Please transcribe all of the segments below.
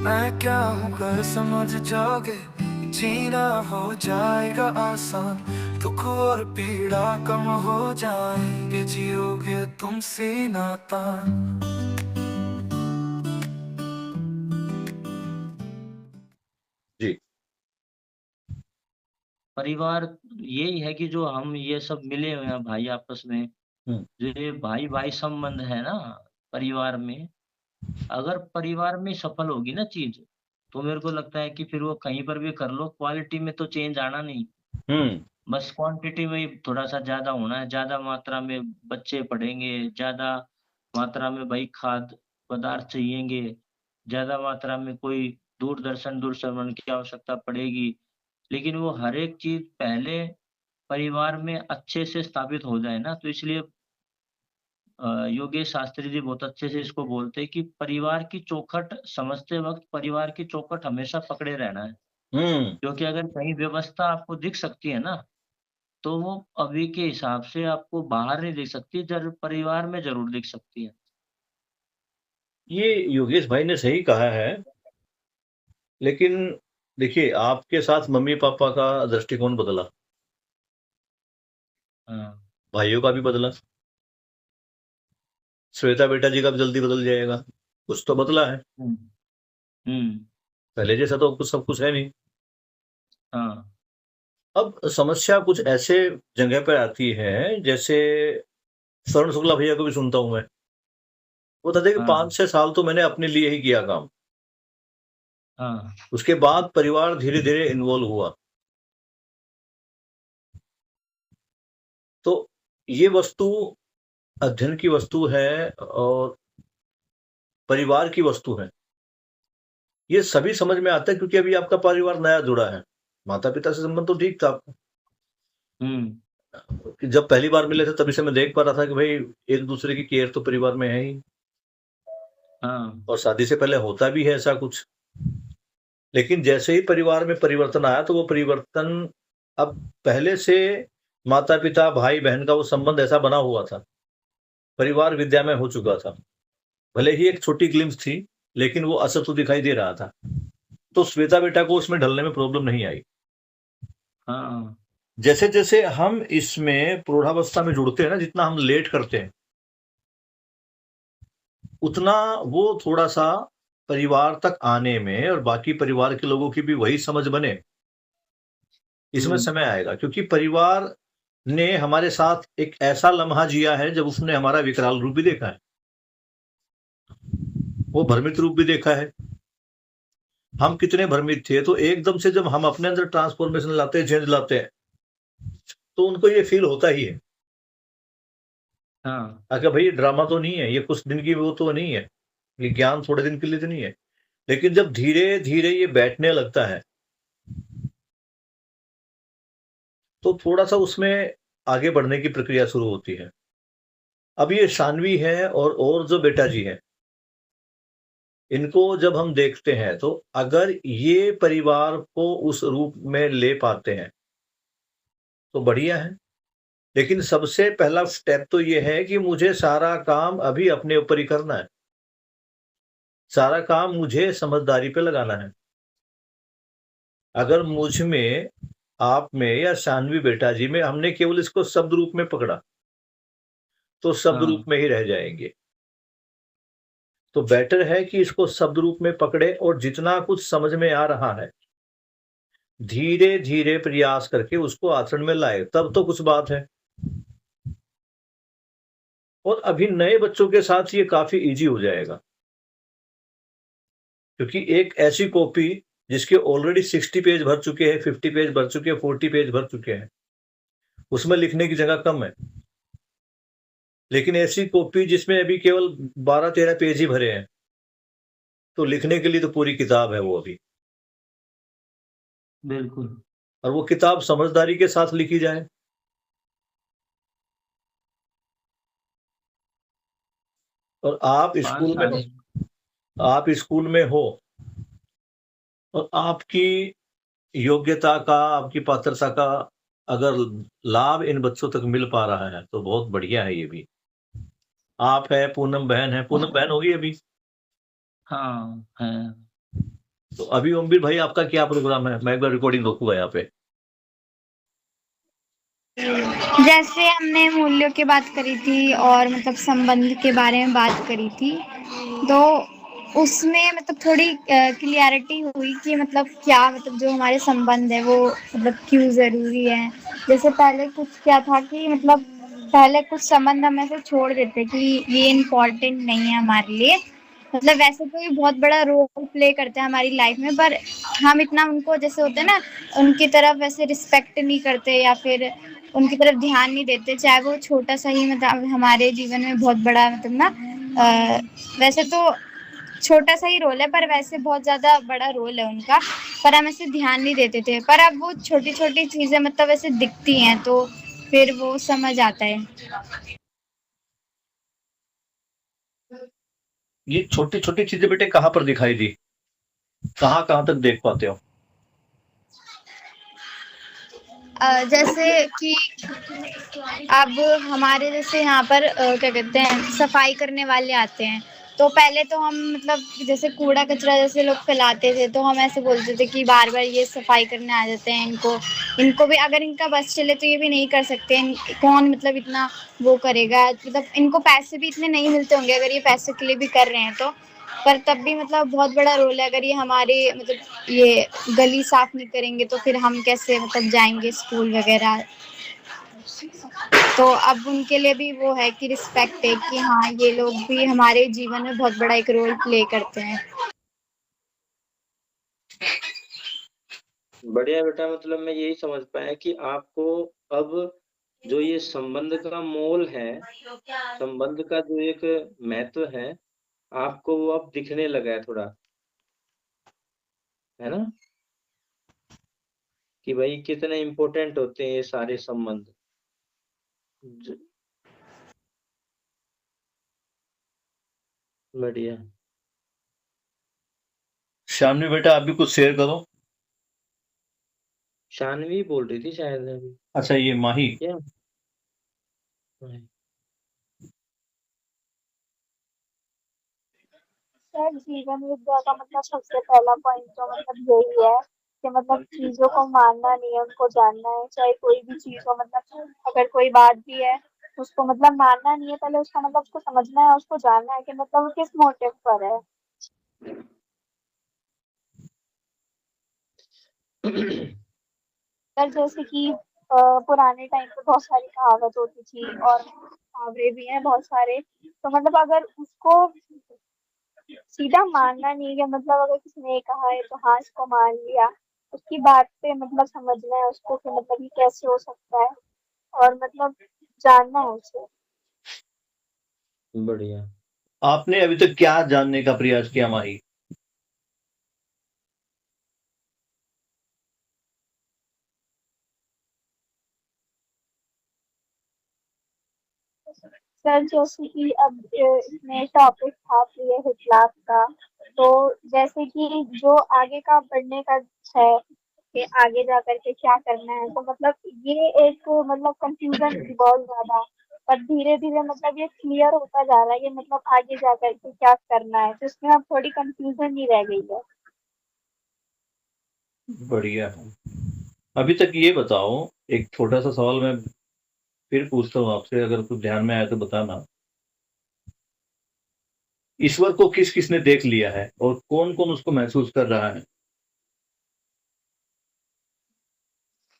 मैं क्या हूँ कर समझ जाओगे, जीना हो जाएगा आसान, दुख और पीड़ा कम हो जाएंगे, जियोगे तुम सीना तान। जी। परिवार यही है कि जो हम ये सब मिले हुए हैं भाई आपस में, हुँ, जो ये भाई-भाई संबंध है ना परिवार में, अगर परिवार में सफल होगी ना चीज़, तो मेरे को लगता है कि फिर वो कहीं पर भी कर लो, क्वालिटी में तो चेंज आना नहीं। हुँ, बस क्वांटिटी में ही थोड़ा-सा ज़्यादा होना है, ज़्यादा मात्रा में बच्चे पढ़ेंगे, ज़्यादा मात्रा में भाई खाद्य पदार्थ चाहिएँगे, ज़्यादा मात्रा में कोई दूरदर्शन की आवश्यकता पड़ेगी। लेकिन वो हर एक चीज़ पहले परिवार में अच्छे से स्थापित हो जाए ना, तो इसलिए योगेश शास्त्री जी बहुत अच्छे से इसको बोलते हैं कि परिवार की चौखट समझते वक़्त परिवार की चौखट हमेशा पकड़े रहना है। हुँ। क्योंकि अगर कहीं व्यवस्था आपको दिख सकती है ना, तो वो अभी के हिसाब से आपको बाहर नहीं दिख सकती, परिवार में ज़रूर दिख सकती है। ये योगेश भाई ने सही कहा है, लेकिन देखिए आपके साथ मम्मी-पापा का दृष्टिकोण बदला, हाँ। भाइयों का भी बदला, श्वेता बेटा जी का भी जल्दी बदल जाएगा। कुछ तो बदला है, हुँ, हुँ, पहले जैसा तो कुछ सब कुछ है नहीं। हाँ, अब समस्या कुछ ऐसे जगह पे आती है, जैसे स्वर्ण शुक्ला भैया को भी सुनता हूँ मैं। वो बताते हैं कि हाँ, 5-6 साल तो मैंने अपने लिए ही किया काम। हाँ, उसके बाद परिवार धीरे-धीरे इन्वॉल्व हुआ। तो ये वस्तु अध्ययन की वस्तु है और परिवार की वस्तु है। ये सभी समझ में आता है क्योंकि अभी आपका परिवार नया जुड़ा है। माता-पिता से संबंध तो ठीक था आपका। हुँ, कि जब पहली बार मिले थे तभी से मैं देख पा रहा था कि भई एक-दूसरे की केयर तो परिवार में है ही हाँ, और शादी से पहले होता भी है ऐसा कुछ। लेकिन जैसे ही परिवार में परिवर्तन आया तो वो परिवर्तन अब पहले से माता-पिता, भाई-बहन का वो संबंध ऐसा बना हुआ था। परिवार विद्या में हो चुका था। भले ही एक छोटी ग्लिम्प्स थी, लेकिन वो असर तो दिखाई दे रहा था। तो श्वेता बेटा को उसमें ढलने में प्रॉब्लम नहीं आई। हाँ, जैसे-जैसे हम इसमें प्रौढ़ावस्था में जुड़ते हैं ना, जितना हम लेट करते हैं, उतना वो थोड़ा-सा परिवार तक आने में और बाकी परिवार के लोगों की भी वही समझ बने, इसमें हुँ, समय आएगा। क्योंकि परिवार ने हमारे साथ एक ऐसा लम्हा जिया है, जब उसने हमारा विकराल रूप भी देखा है। वो भ्रमित रूप भी देखा है। हम कितने भ्रमित थे, तो एकदम से जब हम अपने अंदर ट्रांसफॉर्मेशन लाते हैं, चेंज लाते हैं, तो उनको ये फ़ील होता ही है। हाँ, अगर भई ये ड्रामा तो नहीं है, ये कुछ दिन की वो तो नहीं है, ये ज्ञान थोड़े दिन के लिए तो नहीं है। लेकिन जब धीरे-धीरे ये बैठने लगता है, तो थोड़ा-सा उसमें आगे बढ़ने की प्रक्रिया शुरू होती है। अब ये शान्वी है और जो बेटा जी हैं, इनको जब हम देखते हैं, तो अगर ये परिवार को उस रूप में ले पाते हैं, तो बढ़िया है। लेकिन सबसे पहला स्टेप तो ये है कि मुझे सारा काम अभी अपने ऊपर ही करना है। सारा काम मुझे समझदारी पे लगाना है। अगर मुझ में, आप में या शान्वी बेटा जी में हमने केवल इसको शब्द रूप में पकड़ा, तो शब्द रूप हाँ, में ही रह जाएँगे। तो बेटर है कि इसको शब्द रूप में पकड़े और जितना कुछ समझ में आ रहा है, धीरे-धीरे प्रयास करके उसको आचरण में लाए, तब तो कुछ बात है। और अभी नए बच्चों के साथ ये काफ़ी ईज़ी हो जाएगा। क्योंकि एक ऐसी कॉपी जिसके ऑलरेडी 60 पेज भर चुके हैं, 50 पेज भर चुके हैं, 40 पेज भर चुके हैं, उसमें लिखने की जगह कम है। लेकिन ऐसी कॉपी जिसमें अभी केवल 12-13 पेज ही भरे हैं, तो लिखने के लिए तो पूरी किताब है वो अभी। बिल्कुल। और वो किताब समझदारी के साथ लिखी जाए। और 5 साल आप स्कूल में हो और आपकी योग्यता का, आपकी पात्रता का अगर लाभ इन बच्चों तक मिल पा रहा है, तो बहुत बढ़िया है ये भी। आप है, पूनम बहन है, पूनम बहन होगी अभी? हाँ, है। तो अभी ओमवीर भाई आपका क्या प्रोग्राम है? मैं एक बार रिकॉर्डिंग रोकूंगा यहाँ पे। जैसे हमने मूल्यों की बात करी थी और मतलब संबंध के बारे में बात करी थी, तो उसमें मतलब थोड़ी क्लियरिटी हुई कि मतलब क्या मतलब जो हमारे संबंध है वो मतलब क्यों ज़रूरी है। जैसे पहले कुछ क्या था कि मतलब पहले कुछ संबंध हम ऐसे छोड़ देते कि ये इम्पोर्टेंट नहीं है हमारे लिए। मतलब वैसे तो ये बहुत बड़ा रोल प्ले करते हैं हमारी लाइफ में, पर हम इतना उनको जैसे होते हैं ना, उनकी तरफ वैसे रिस्पेक्ट नहीं करते या फिर उनकी तरफ ध्यान नहीं देते, चाहे वो छोटा सा ही मतलब हमारे जीवन में बहुत बड़ा मतलब ना वैसे तो छोटा सा ही रोल है, पर वैसे बहुत ज़्यादा बड़ा रोल है उनका, पर हम ऐसे ध्यान नहीं देते थे। पर अब वो छोटी-छोटी चीज़ें मतलब ऐसे दिखती हैं, तो फिर वो समझ आता है। ये छोटी छोटी चीजें बेटे कहाँ पर दिखाई दी? कहाँ कहाँ तक देख पाते हो? जैसे कि अब हमारे जैसे यहाँ पर क्या कहते हैं सफाई करने वाले आते हैं, तो पहले तो हम मतलब जैसे कूड़ा कचरा जैसे लोग फैलाते थे, तो हम ऐसे बोलते थे कि बार बार ये सफाई करने आ जाते हैं, इनको इनको भी अगर इनका बस चले तो ये भी नहीं कर सकते। कौन मतलब इतना वो करेगा, मतलब इनको पैसे भी इतने नहीं मिलते होंगे अगर ये पैसे के लिए भी कर रहे हैं तो। पर तब भी मतलब बहुत बड़ा रोल है, अगर ये हमारे मतलब ये गली साफ नहीं करेंगे तो फिर हम कैसे मतलब जाएंगे स्कूल वगैरह। तो अब उनके लिए भी वो है कि रिस्पेक्ट है कि हाँ ये लोग भी हमारे जीवन में बहुत बड़ा एक रोल प्ले करते हैं। बढ़िया बेटा, मतलब मैं यही समझ पाया कि आपको अब जो ये संबंध का मोल है, संबंध का जो एक महत्व है, आपको वो अब दिखने लगा है थोड़ा, है ना? कि भाई कितने इम्पोर्टेंट होते हैं ये सारे संबंध। ज- बढ़िया। शामनी बेटा आप भी कुछ शेयर करो। शानवी बोल रही थी शायद अभी। अच्छा ये माही। क्या? सर जीवन विद्या का मतलब सबसे पहला पॉइंट तो मतलब यही है कि मतलब चीजों को मानना नहीं है, उनको जानना है। चाहे कोई भी चीज हो, मतलब अगर कोई बात भी है उसको मतलब मानना नहीं है, पहले उसका मतलब उसको समझना है, उसको जानना है कि मतलब वो किस मोटिव पर है। सर जैसे कि पुराने टाइम पे बहुत सारी कहावत होती थी और मुहावरे भी हैं बहुत सारे, तो मतलब अगर उसको सीधा मानना नहीं है कि मतलब अगर किसी ने कहा है तो हाँ इसको मान लिया, उसकी बात पे मतलब समझना है उसको कि मतलब ये कैसे हो सकता है, और मतलब जानना है उसे। बढ़िया। आपने अभी तक क्या जानने का प्रयास किया माही? सर जैसे कि अब इसमें टॉपिक था प्रिय हितलाभ का, तो जैसे कि जो आगे का बढ़ने का है कि आगे जा करके क्या करना है, तो मतलब ये एक मतलब कंफ्यूजन थी बहुत ज्यादा, पर धीरे धीरे मतलब ये क्लियर होता जा रहा है कि मतलब आगे जा करके क्या करना है, तो इसमें अब थोड़ी कंफ्यूजन नहीं रह गई है। बढ़िया। अभी तक ये बताओ, एक छोटा सा सवाल मैं फिर पूछता हूँ आपसे, अगर कुछ ध्यान में आया तो बताना। ईश्वर को किस किसने देख लिया है और कौन कौन उसको महसूस कर रहा है?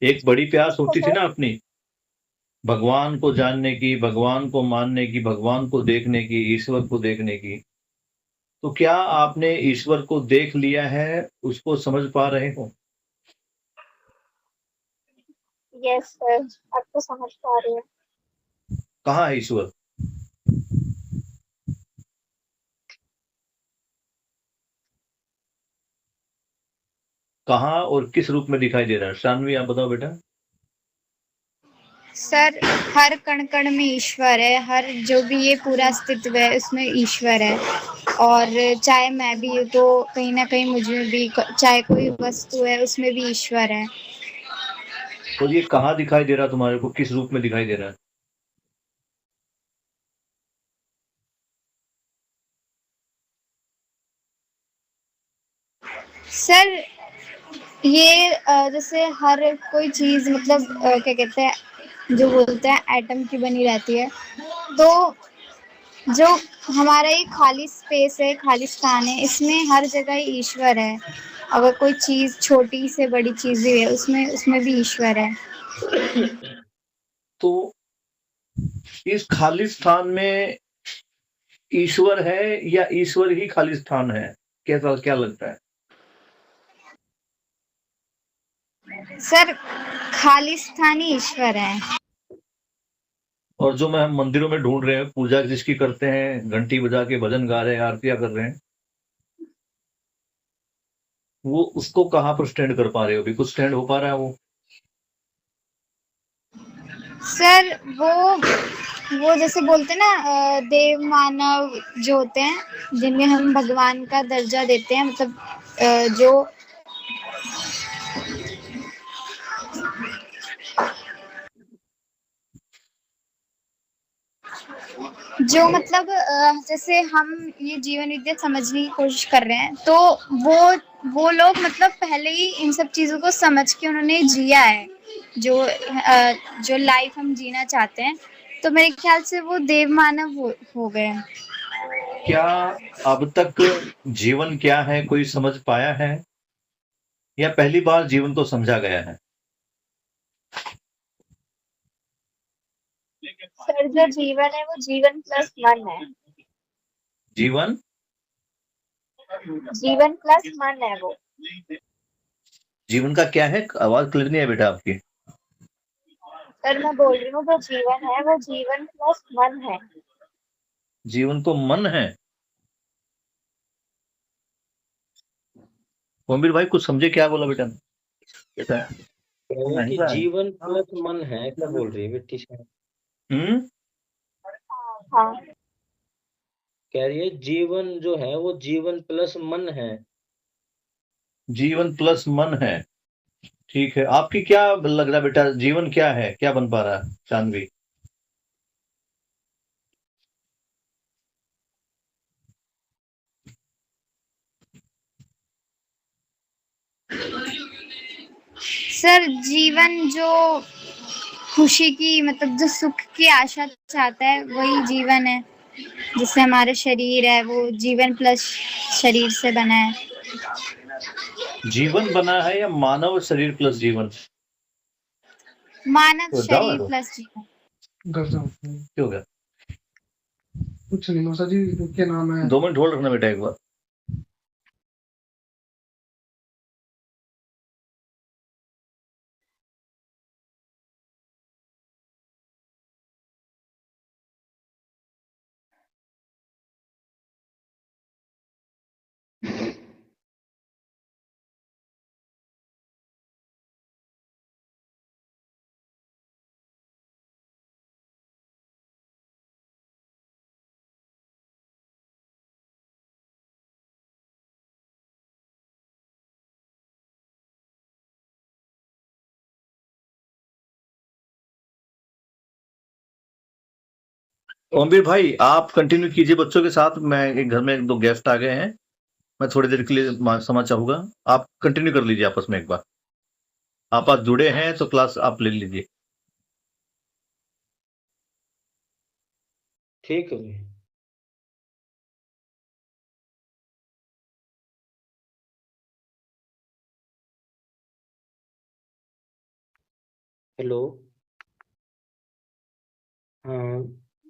एक बड़ी प्यास तो होती थी सर ना अपनी, भगवान को जानने की, भगवान को मानने की, भगवान को देखने की, ईश्वर को देखने की। तो क्या आपने ईश्वर को देख लिया है, उसको समझ पा रहे हो? यस सर, अब तो समझ पा रहे हैं। कहाँ है ईश्वर? कहाँ और किस रूप में दिखाई दे रहा है? शानवी आप बताओ बेटा। सर हर कण कण में ईश्वर है, हर जो भी ये पूरा अस्तित्व है उसमें ईश्वर है। और चाहे मैं भी हूँ तो कहीं ना कहीं मुझे भी, चाहे कोई वस्तु है उसमें भी ईश्वर है। और ये कहाँ दिखाई दे रहा है तुम्हारे को, किस रूप में दिखाई दे रहा है? सर ये जैसे हर कोई चीज मतलब क्या कहते हैं, जो बोलते हैं एटम की बनी रहती है, तो जो हमारा ये खाली स्पेस है, खाली स्थान है, इसमें हर जगह ईश्वर है। अगर कोई चीज छोटी से बड़ी चीज भी है, उसमें उसमें भी ईश्वर है। तो इस खाली स्थान में ईश्वर है या ईश्वर ही खाली स्थान है? कैसा क्या लगता है? सर खाली स्थान ही ईश्वर है। और जो मैं हम मंदिरों में ढूंढ रहे हैं, पूजा जिसकी करते हैं, घंटी बजा के भजन गा रहे हैं, आरतियां कर रहे हैं, वो उसको कहाँ पर स्टैंड कर पा रहे हो? अभी कुछ स्टैंड हो पा रहा है वो? सर वो जैसे बोलते हैं ना, देव मानव जो होते हैं, जिनमें हम भगवान का दर्जा देते हैं, मतलब जो जो मतलब जैसे हम ये जीवन विद्या समझने की कोशिश कर रहे हैं, तो वो लोग मतलब पहले ही इन सब चीजों को समझ के उन्होंने जिया है, जो लाइफ हम जीना चाहते हैं। तो मेरे ख्याल से वो देव मानव हो गए। क्या अब तक जीवन क्या है कोई समझ पाया है, या पहली बार जीवन को समझा गया है? सर जो जीवन है वो जीवन प्लस मन है। जीवन जीवन प्लस मन है वो। जीवन का क्या है? आवाज क्लियर नहीं है बेटा आपकी। सर मैं बोल रही हूँ, जो जीवन है वो जीवन प्लस मन है। जीवन तो मन है। कौमबीर भाई कुछ समझे क्या बोला बेटा? बेटा कि जीवन प्लस मन है, क्या बोल रही है बेटी से? हाँ कह रही है जीवन जो है वो जीवन प्लस मन है। जीवन प्लस मन है, ठीक है। आपकी क्या लग रहा है बेटा, जीवन क्या है, क्या बन पा रहा है शानवी? सर जीवन जो खुशी की मतलब जो सुख की आशा चाहता है, वही जीवन है। जिससे हमारा शरीर है वो जीवन प्लस शरीर से बना है। जीवन बना है या मानव शरीर प्लस जीवन? मानव तो जाओ शरीर तो प्लस जीवन। घर जाओ। क्यों गया? कुछ नहीं मौसा जी, क्या नाम है? 2 मिनट होल्ड रखना बेटा एक बार। ओमवीर भाई आप कंटिन्यू कीजिए बच्चों के साथ। मैं एक घर में 1-2 गेस्ट आ गए हैं, मैं थोड़ी देर के लिए समझ चाहूंगा। आप कंटिन्यू कर लीजिए आपस में एक बार। आप आज जुड़े हैं तो क्लास आप ले लीजिए। ठीक है भैया। हेलो। हाँ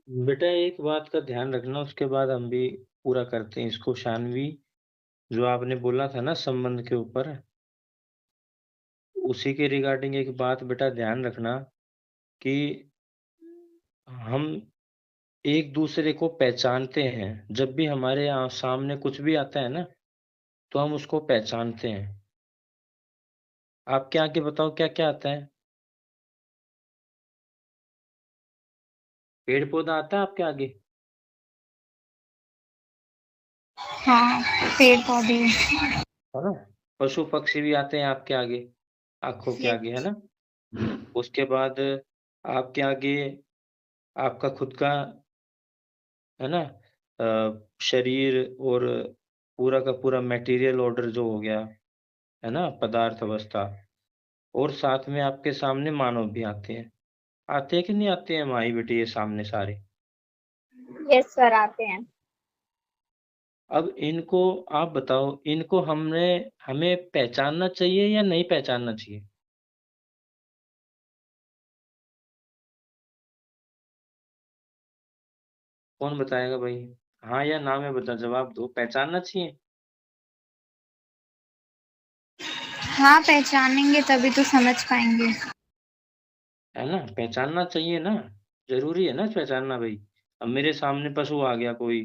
बेटा, एक बात का ध्यान रखना, उसके बाद हम भी पूरा करते हैं इसको। शानवी, जो आपने बोला था ना संबंध के ऊपर, उसी के रिगार्डिंग एक बात बेटा ध्यान रखना कि हम एक दूसरे को पहचानते हैं। जब भी हमारे सामने कुछ भी आता है ना, तो हम उसको पहचानते हैं। आपके आगे बताओ क्या क्या आता है? पेड़ पौधा आता है आपके आगे? हाँ पेड़ पौधे। है ना? पशु पक्षी भी आते हैं आपके आगे, आंखों के आगे, है ना? उसके बाद आपके आगे आपका खुद का, है ना, शरीर और पूरा का पूरा मटेरियल ऑर्डर जो हो गया, है ना, पदार्थ अवस्था, और साथ में आपके सामने मानव भी आते हैं कि नहीं आते हैं माई बेटी ये सामने सारे। यस सर, आते हैं। अब इनको आप बताओ, इनको हमें पहचानना चाहिए या नहीं पहचानना चाहिए? कौन बताएगा भाई? हाँ या ना में बता, जवाब दो। पहचानना चाहिए? हाँ, पहचानेंगे तभी तो समझ पाएंगे। है ना, पहचानना चाहिए ना, जरूरी है ना पहचानना भाई। अब मेरे सामने पशु आ गया, कोई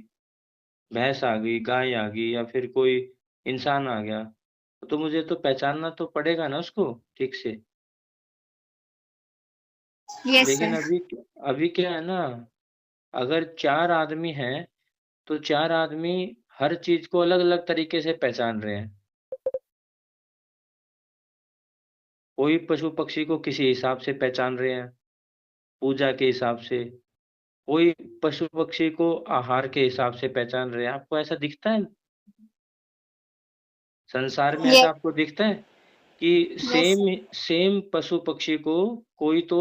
भैंस आ गई, गाय आ गई, या फिर कोई इंसान आ गया, तो मुझे तो पहचानना तो पड़ेगा ना उसको ठीक से। यस लेकिन सर। अभी अभी क्या है ना, अगर 4 आदमी हैं, तो 4 आदमी हर चीज को अलग-अलग तरीके से पहचान रहे हैं। कोई पशु-पक्षी को किसी हिसाब से पहचान रहे हैं, पूजा के हिसाब से, कोई पशु-पक्षी को आहार के हिसाब से पहचान रहे हैं। आपको ऐसा दिखता है? संसार में ऐसा यस। आपको दिखता है कि यस सेम सर। सेम पशु-पक्षी को कोई तो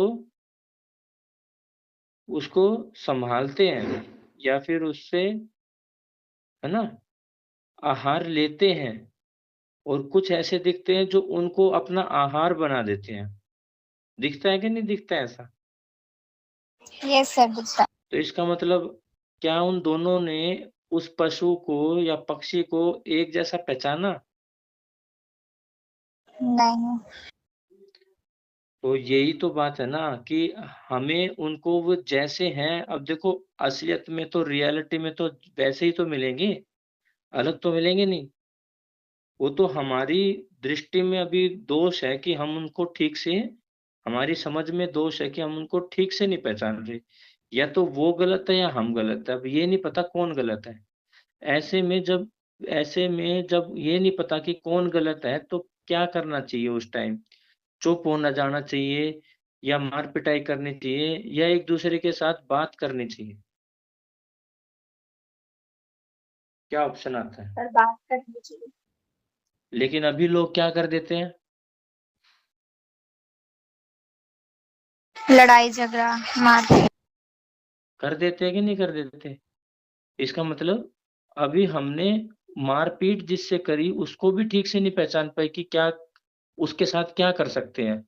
उसको सँभालते हैं, या फिर उससे, है ना, आहार लेते हैं, और कुछ ऐसे दिखते हैं जो उनको अपना आहार बना देते हैं। दिखता है कि नहीं दिखता है ऐसा? यस सर, दिखता तो इसका मतलब क्या उन दोनों ने उस पशु को या पक्षी को एक जैसा पहचाना? नहीं। तो यही तो बात है ना कि हमें उनको वो जैसे हैं, अब देखो असलियत में तो, रियलिटी में तो वैसे ही तो मिलेंगे, अलग तो मिलेंगे नहीं। वो तो हमारी दृष्टि में अभी दोष है कि हम उनको ठीक से, हमारी समझ में दोष है कि हम उनको ठीक से नहीं पहचान रहे। या तो वो गलत है या हम गलत है, अब ये नहीं पता कौन गलत है। ऐसे में जब ऐसे में जब ये नहीं पता कि कौन गलत है, तो क्या करना चाहिए उस टाइम? चुप होना जाना चाहिए, या मार-पिटाई करनी चाहिए, या एक-दूसरे के साथ बात करनी चाहिए? क्या ऑप्शन आता है? सर, बात करनी चाहिए। लेकिन अभी लोग क्या कर देते हैं? लड़ाई झगड़ा, मारपीट। कर देते हैं कि नहीं कर देते? इसका मतलब अभी हमने मार-पीट जिससे करी उसको भी ठीक से नहीं पहचान पाए कि क्या उसके साथ क्या कर सकते हैं।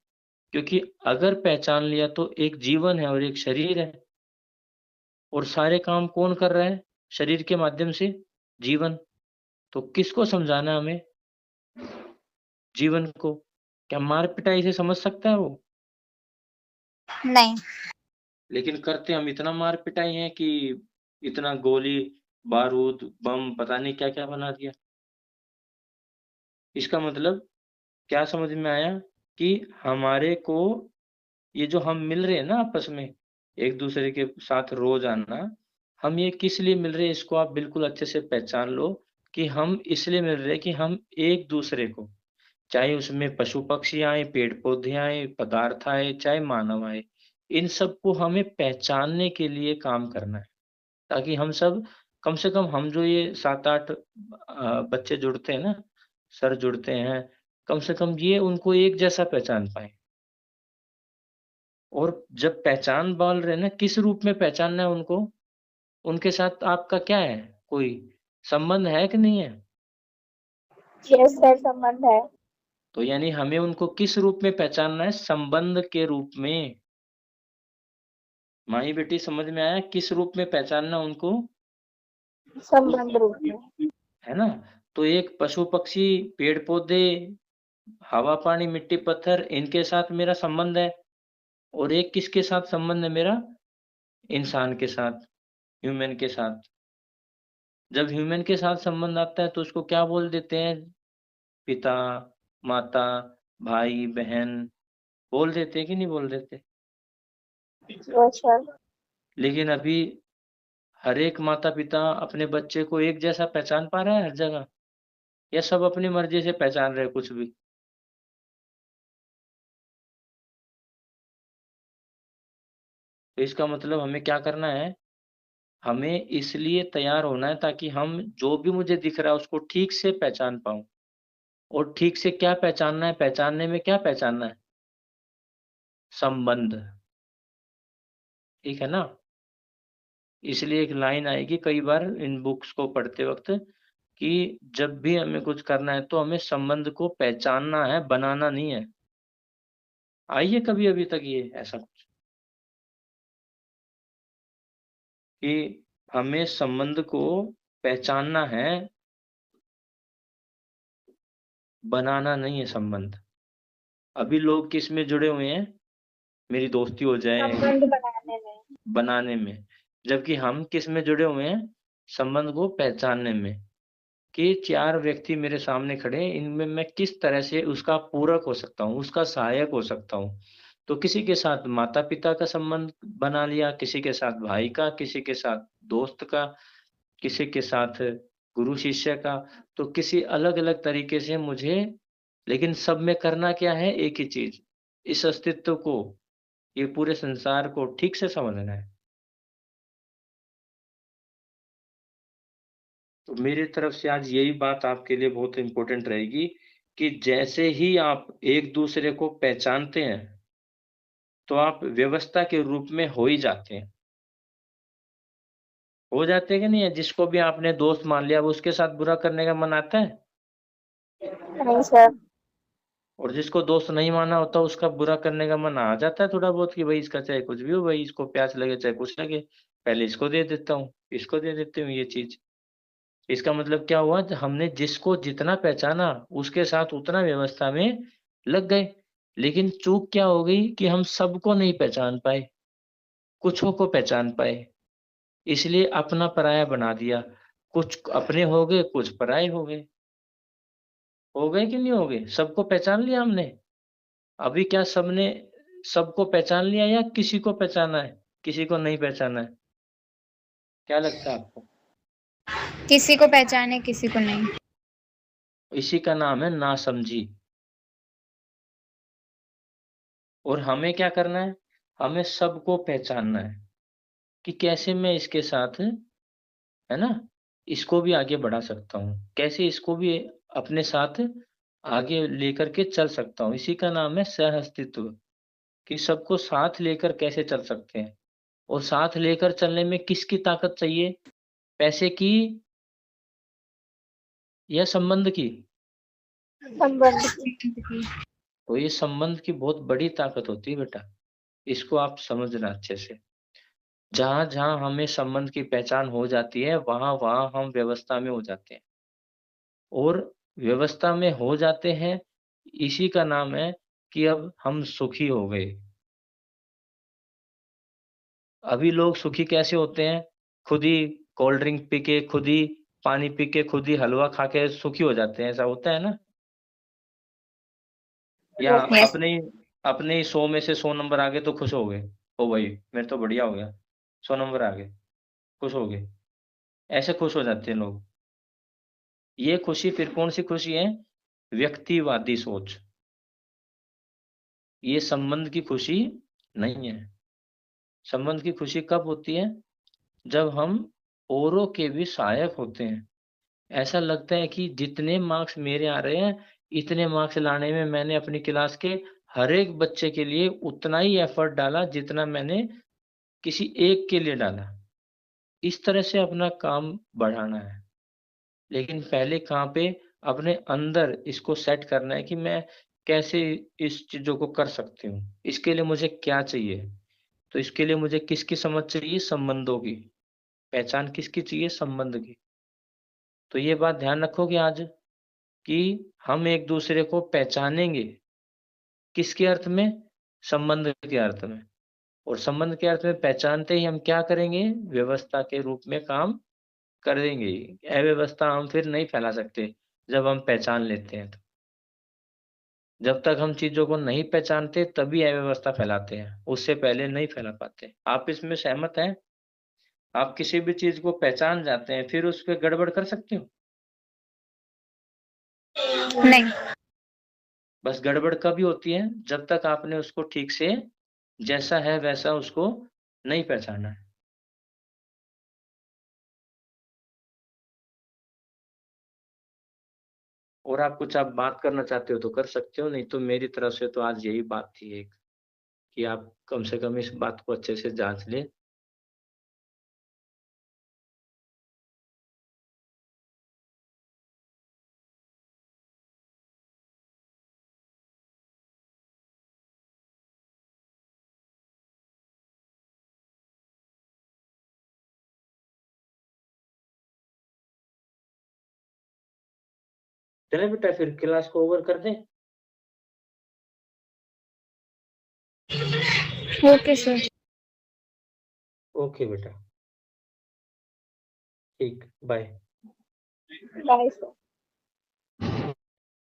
क्योंकि अगर पहचान लिया तो एक जीवन है और एक शरीर है, और सारे काम कौन कर रहा है? शरीर के माध्यम से, जीवन। तो किसको समझाना है हमें? जीवन को। क्या मार-पिटाई से समझ सकता है वो? नहीं। लेकिन करते हम इतना मार-पिटाई है कि इतना गोली, बारूद, बम, पता नहीं क्या-क्या बना दिया। इसका मतलब क्या समझ में आया कि हमारे को ये जो हम मिल रहे हैं ना आपस में, एक-दूसरे के साथ रोज़ाना, हम ये किस लिए मिल रहे हैं इसको आप बिल्कुल अच्छे से पहचान लो, कि हम इसलिए मिल रहे हैं कि हम एक-दूसरे को, चाहे उसमें पशु-पक्षी आएँ, पेड़-पौधे आएँ, पदार्थ आए, चाहे मानव आए, इन सबको हमें पहचानने के लिए काम करना है। ताकि हम सब, कम से कम हम जो ये 7-8 बच्चे जुड़ते हैं ना, सर जुड़ते हैं, कम से कम ये उनको एक जैसा पहचान पाएँ। और जब पहचान बोल रहे हैं ना, किस रूप में पहचानना है उनको? उनके साथ आपका क्या है? कोई संबंध है कि नहीं है? यस सर, संबंध है। तो यानी हमें उनको किस रूप में पहचानना है? संबंध के रूप में। माई-बेटी समझ में आया किस रूप में पहचानना उनको? संबंध रूप में। है ना? तो एक पशु-पक्षी, पेड़-पौधे, हवा-पानी, मिट्टी-पत्थर, इनके साथ मेरा संबंध है, और एक किसके साथ संबंध है मेरा? इंसान के साथ, ह्यूमन के साथ। जब ह्यूमन के साथ संबंध आता है तो उसको क्या बोल देते हैं? पिता, माता, भाई, बहन, बोल देते हैं कि नहीं बोल देते? Yes sir. लेकिन अभी हर एक माता-पिता अपने बच्चे को एक जैसा पहचान पा रहा है हर जगह? या सब अपनी मर्ज़ी से पहचान रहे हैं कुछ भी? तो इसका मतलब हमें क्या करना है? हमें इसलिए तैयार होना है ताकि हम जो भी मुझे दिख रहा है उसको ठीक से पहचान पाऊँ, और ठीक से क्या पहचानना है, पहचानने में क्या पहचानना है, संबंध, ठीक है ना। इसलिए एक लाइन आएगी कई बार इन बुक्स को पढ़ते वक्त कि जब भी हमें कुछ करना है तो हमें संबंध को पहचानना है, बनाना नहीं है। आई है कभी अभी तक ये ऐसा कुछ कि हमें संबंध को पहचानना है, बनाना नहीं है संबंध। अभी लोग किस में जुड़े हुए हैं, मेरी दोस्ती हो जाए, संबंध बनाने में। जबकि हम किस में जुड़े हुए हैं, संबंध को पहचानने में, कि 4 व्यक्ति मेरे सामने खड़े हैं, इनमें मैं किस तरह से उसका पूरक हो सकता हूँ, उसका सहायक हो सकता हूँ। तो किसी के साथ माता-पिता का संबंध बना लिया, किसी के साथ भाई का, किसी के साथ दोस्त का, किसी के साथ गुरु शिष्य का, तो किसी अलग-अलग तरीके से मुझे, लेकिन सब में करना क्या है, एक ही चीज़, इस अस्तित्व को, ये पूरे संसार को ठीक से समझना है। तो मेरी तरफ से आज यही बात आपके लिए बहुत इम्पोर्टेंट रहेगी कि जैसे ही आप एक-दूसरे को पहचानते हैं, तो आप व्यवस्था के रूप में हो ही जाते हैं। हो जाते हैं कि नहीं है? जिसको भी आपने दोस्त मान लिया, अब उसके साथ बुरा करने का मन आता है? नहीं सर। और जिसको दोस्त नहीं माना होता, उसका बुरा करने का मन आ जाता है थोड़ा बहुत कि भाई इसका चाहे कुछ भी हो, भाई इसको प्यास लगे चाहे कुछ लगे, पहले इसको दे देता हूँ, इसको दे देती हूँ ये चीज़। इसका मतलब क्या हुआ, हमने जिसको जितना पहचाना उसके साथ उतना व्यवस्था में लग गए। लेकिन चूक क्या हो गई कि हम सबको नहीं पहचान पाए, कुछों को पहचान पाए, इसलिए अपना पराया बना दिया। कुछ अपने हो गए, कुछ पराये हो गए कि नहीं हो गए? सबको पहचान लिया हमने। अभी क्या सबने सबको पहचान लिया या किसी को पहचाना है, किसी को नहीं पहचाना है? क्या लगता है आपको? किसी को पहचाने, किसी को नहीं। इसी का नाम है नासमझी। और हमें क्या करना है? हमें सबको पहचानना है कि कैसे मैं इसके साथ, है ना, इसको भी आगे बढ़ा सकता हूँ, कैसे इसको भी अपने साथ आगे लेकर के चल सकता हूँ। इसी का नाम है सह-अस्तित्व, कि सबको साथ लेकर कैसे चल सकते हैं। और साथ लेकर चलने में किसकी ताकत चाहिए? पैसे की या संबंध की? संबंध। तो ये संबंध की बहुत बड़ी ताकत होती है बेटा, इसको आप समझना अच्छे से। जहाँ-जहाँ हमें संबंध की पहचान हो जाती है, वहाँ-वहाँ हम व्यवस्था में हो जाते हैं। और व्यवस्था में हो जाते हैं, इसी का नाम है कि अब हम सुखी हो गए। अभी लोग सुखी कैसे होते हैं? खुद ही कोल्ड ड्रिंक पी के, खुद ही पानी पी के, खुद ही हलवा खा के सुखी हो जाते हैं, ऐसा होता है ना? या यस। अपने ही 100 में से 100 नंबर आ गए तो खुश हो गए। ओ भाई मेरे तो बढ़िया हो गया, 100 नंबर आ गए, खुश हो गए। ऐसे खुश हो जाते हैं लोग। ये खुशी फिर कौन-सी खुशी है? व्यक्तिवादी सोच। ये संबंध की खुशी नहीं है। संबंध की खुशी कब होती है? जब हम औरों के भी सहायक होते हैं। ऐसा लगता है कि जितने मार्क्स मेरे आ रहे हैं, इतने मार्क्स लाने में मैंने अपनी क्लास के हर एक बच्चे के लिए उतना ही एफर्ट डाला जितना मैंने किसी एक के लिए डाला। इस तरह से अपना काम बढ़ाना है। लेकिन पहले कहाँ पे, अपने अंदर इसको सेट करना है कि मैं कैसे इस चीज़ों को कर सकती हूँ। इसके लिए मुझे क्या चाहिए? तो इसके लिए मुझे किसकी समझ चाहिए? संबंधों की। पहचान किसकी चाहिए? संबंध की। तो ये बात ध्यान रखोगे आज कि हम एक-दूसरे को पहचानेंगे, किसके अर्थ में? संबंध के अर्थ में। और संबंध के अर्थ में पहचानते ही हम क्या करेंगे? व्यवस्था के रूप में काम करेंगे ही। अव्यवस्था हम फिर नहीं फैला सकते, जब हम पहचान लेते हैं तो। जब तक हम चीज़ों को नहीं पहचानते तभी अव्यवस्था फैलाते हैं, उससे पहले नहीं फैला पाते। आप इसमें सहमत हैं? आप किसी भी चीज़ को पहचान जाते हैं, फिर उस पे गड़बड़ कर सकते हो? नहीं। बस गड़बड़ कभी होती है? जब तक आपने उसको ठीक से जैसा है वैसा उसको नहीं पहचाना है। और आप बात करना चाहते हो तो कर सकते हो, नहीं तो मेरी तरफ से तो आज यही बात थी एक, कि आप कम से कम इस बात को अच्छे से जांच लें। चले बेटा फिर क्लास को ओवर कर दें। Okay sir. ओके बेटा, ठीक, बाय। Bye sir.